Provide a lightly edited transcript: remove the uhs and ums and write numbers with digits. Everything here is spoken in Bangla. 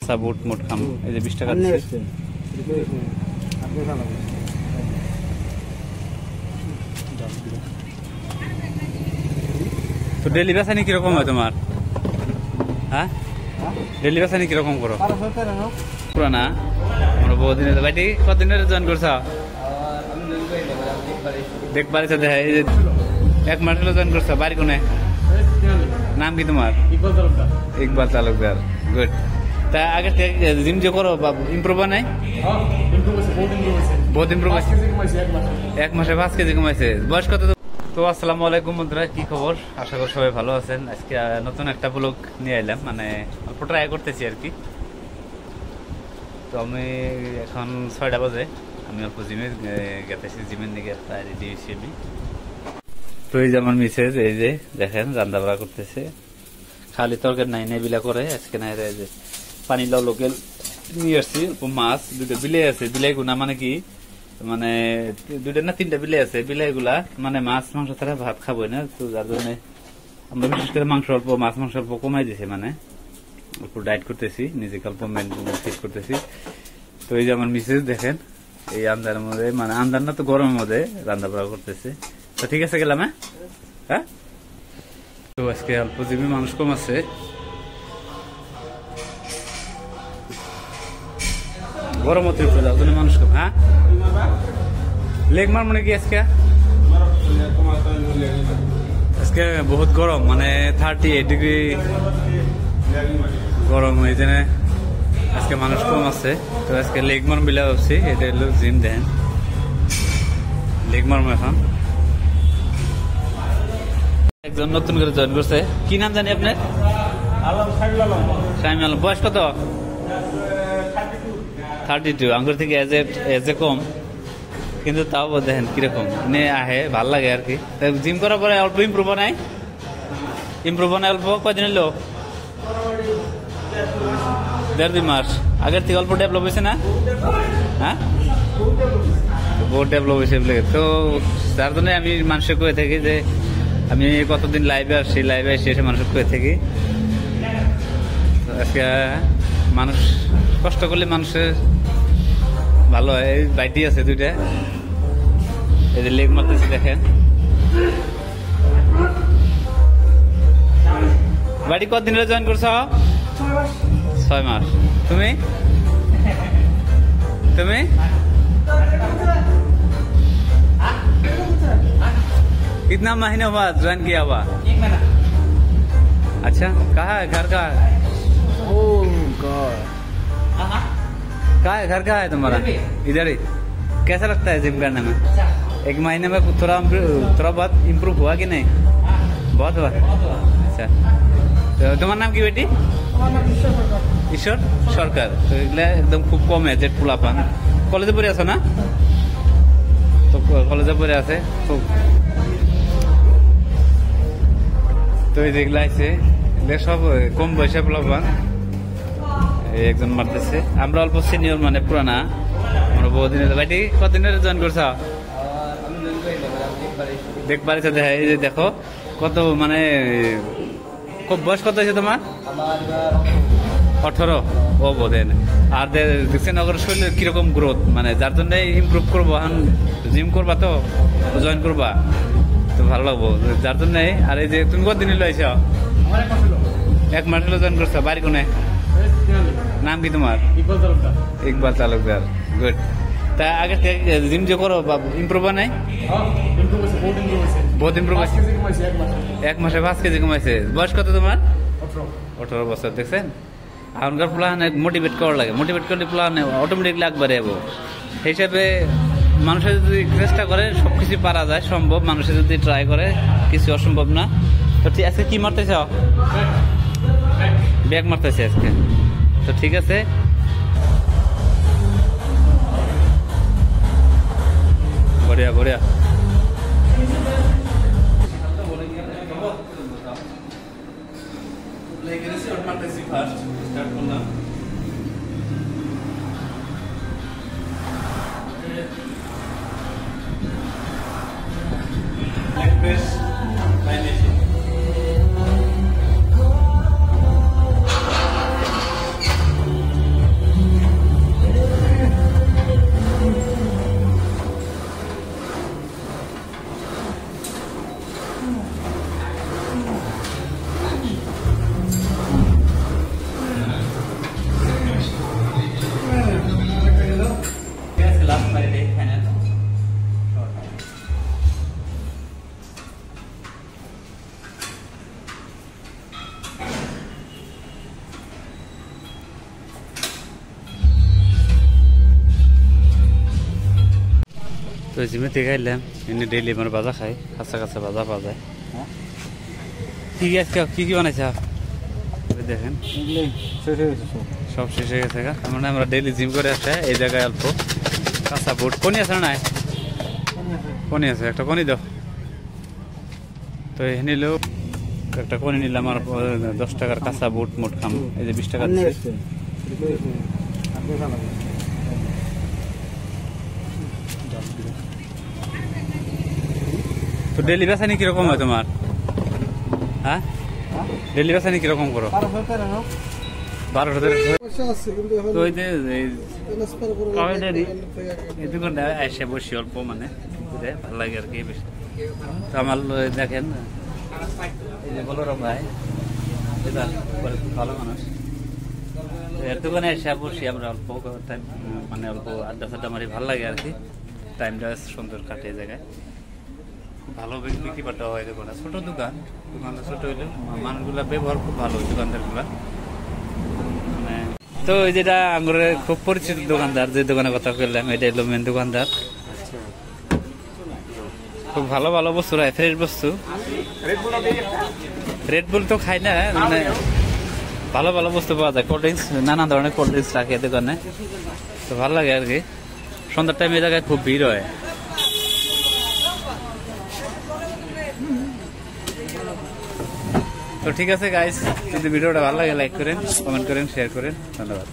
আচ্ছা বুট মুট খাম এই যে 20 টাকা দিচ্ছি তো ডেলি বেচানি কিরকম হয় তোমার? হ্যাঁ ডেলি বেচানি কিরকম করো? পুরানা আমরা বহুদিন ভাইটি কতদিনের জয়েন করছ? দেখবার দেখা এই যে 1 মাস হলো জয়েন করছ। বাড়ি কোনে? নাম কি তোমার? ইকবাল তালুকদার। গুড। তা আগে জিম যে করো ইমপ্রুভ নাই? বহুত ইমপ্রুভ হয়েছে। 1 মাসে 5 কেজি কমাইছে। বয়স কত? তো আসসালামু আলাইকুম বন্ধুরা, কি খবর? আশা করি সবাই ভালো আছেন। আজকে নতুন একটা ব্লগ নিয়ে এলাম, মানে অল্প ট্রাই করতেছি আর কি। তো আমি এখন 6টা বাজে, আমি অল্প জিমে গেতেছি, জিমের দিকে রেডি হয়েছি আমি। তো এই যে আমার মিসেজ, এই যে দেখেন রান্না বাড়া করতেছে। খালি তরকারি নাই নাই বিলা করে আজকে নাই। যে পানি লাউ লোকেল নিয়ে আসছি, অল্প মাছ, 2টা বিলাই আছে। বিলাই গুনা মানে কি, মানে 2টা না 3টা বিলাই আছে। বিলাই গুলা মানে মাছ মাংস ছাড়া ভাত খাবো না, তো যার জন্য আমরা বিশেষ করে মাংস অল্প, মাছ মাংস অল্প কমাই দিছি, মানে অল্প ডায়েট করতেছি, নিজেকে অল্প ফিট করতেছি। তো এই যে আমার মিসেস দেখেন এই আন্দারের মধ্যে, মানে আন্দার না তো গরমের মধ্যে রান্না বাড়া করতেছে। তো ঠিক আছে গেলাম। হ্যাঁ তো আজকে অল্প জিমে মানুষ কম আছে। গরম অতিরিক্ত যার জন্য মানুষ কম। হ্যাঁ লেগ মার মানে কি আজকে আজকে বহুত গরম, মানে 38 ডিগ্রি গরম, এই জন্য আজকে মানুষ কম আছে। তো আজকে লেগ মার মিলা ভাবছি, এটা হলো জিম। দেন লেগ মারবো এখন। একজন নতুন করে জয়েন করছে, কি নাম জানি আপনার? শামিম আলম। বয়স কত? 32। আঙ্গুর থেকে এজে কম, কিন্তু তাও দেখেন কিরকম আহে, ভাল লাগে আর কি। জিম করার পরে অল্প ইম্প্রুভ নাই? ইম্প্রুভ নাই অল্প? কয়দিন এলো? 1.5-2 মাস। আগের থেকে অল্প ডেভেলপ হয়েছে না? হ্যাঁ বহুত ডেভেলপ হয়েছে। তো তার জন্য আমি মানুষের কয়ে থাকি যে আমি কতদিন লাইভে আসছি, লাইভে এসে মানুষের কয়ে থাকি আজকে মানুষ কষ্ট করলে মানুষের ভালো হয়। এই বাইটি আছে 2টা, এই যে লেগ মারতেছি দেখেন। বাড়ি কতদিন জয়েন করছ? 6 মাস। তুমি তুমি कितना महीने हुआ ज्वाइन किया हुआ? 1 महीना। अच्छा कहाँ है घर का? कहाँ है घर? कहाँ है तुम्हारा? इधर ही। कैसा लगता है जिम करने में? 1 महीने में थोड़ा बहुत इम्प्रूव हुआ कि नहीं? बहुत हुआ। अच्छा তো তোমার নাম কি বেটি? ঈশ্বর সরকার। তো এগুলা একদম খুব কম এজেড পোলাপান। কলেজে পড়ে আছো না? তো কলেজে পড়ে আছে খুব। তো এই যেগুলা আছে সব কম বয়সে পোলাপান। একজন মারতেছে। আমরা অল্প সিনিয়র, মানে পুরানা, আমরা বহুদিনের। ভাইটি কতদিনের জয়েন করছ? দেখবার দেখা এই যে দেখো কত, মানে খুব বয়স কত হয়েছে তোমার? 18। ও বোধেন। আর দেখছেন ওর শরীরের কিরকম গ্রোথ, মানে যার জন্য ইমপ্রুভ করবো। এখন জিম করবা তো জয়েন করবা তো ভালো লাগবো, যার জন্য। আর এই যে তুমি কতদিন এলো আইছ? 1 মাস হলো জয়েন করছো। বাড়ি কোনে? নাম কি তোমার? ইকবাল তালুকদার। গুড। তা আগে জিম যে করো ইমপ্রুভ নাই? বহুত ইমপ্রুভ হয়েছে। 1 মাসে 5 কেজি কমাইছে। বয়স কত তোমার? 18 বছর। দেখছেন এখনকার প্লান মোটিভেট করা লাগে, মোটিভেট করলে প্লান অটোমেটিকলি একবারে যাবো। সেই হিসাবে মানুষের যদি চেষ্টা করে সবকিছু পারা যায়, সম্ভব। মানুষের যদি ট্রাই করে কিছু অসম্ভব না। তো ঠিক আজকে কি মারতেছ? ব্যাগ মারতেছে আজকে। তো ঠিক আছে, বঢ়িয়া বঢ়িয়া। তো জিমে থেকে আইলাম, এমনি ডেইলি আমার বাজা খাই, কাঁচা কাঁচা বাজা পাওয়া যায়। কি আজকে কি কি বানাইছে দেখেন, সব শেষ হয়ে গেছে। মানে আমরা ডেইলি জিম করে আসে এই জায়গায় অল্প কাঁচা বুট কোনি আছে না? কোনি আছে, একটা কোনি দাও তো। নিলেও একটা কোনি নিলাম, আর 10 টাকার কাঁচা বুট মোট খাম, এই যে 20 টাকা। তো ডেলি বেচানি কিরকম হয় তোমার? হ্যাঁ, ডেলি বেচানি কিরকম করো? 12-13। তো এই দোকানটা এসে বসি অল্প, মানে ভালো লাগে আর কি বেশি। তো আমার দেখেন এই যে বলরাম ভাই, ভালো মানুষ, এর দোকানে এসে বসি আমরা অল্প টাইম, মানে অল্প আড্ডা ফাড্ডা মারি, ভালো লাগে আর কি। টাইমটা সুন্দর কাটে জায়গায়, ভালো বিক্রি বাট্টা হয় দোকানে। ছোট দোকান, দোকানটা ছোট হইলে মানুষগুলা ব্যবহার খুব ভালো দোকানদার গুলা। মানে তো ওই যেটা আঙ্গুরের খুব পরিচিত দোকানদার, যে দোকানের কথা বললাম, এটা হলো মেন দোকানদার। খুব ভালো ভালো বস্তু রায়, ফ্রেশ বস্তু। রেডবুল তো খাই না, মানে ভালো ভালো বস্তু পাওয়া যায়। কোল্ড ড্রিঙ্কস, নানা ধরনের কোল্ড ড্রিঙ্কস রাখে দোকানে, তো ভালো লাগে আর কি। সন্ধ্যার টাইমে এই জায়গায় খুব ভিড় হয়। তো ঠিক আছে গাইস, যদি ভিডিওটা ভালো লাগে লাইক করেন, কমেন্ট করেন, শেয়ার করেন। ধন্যবাদ।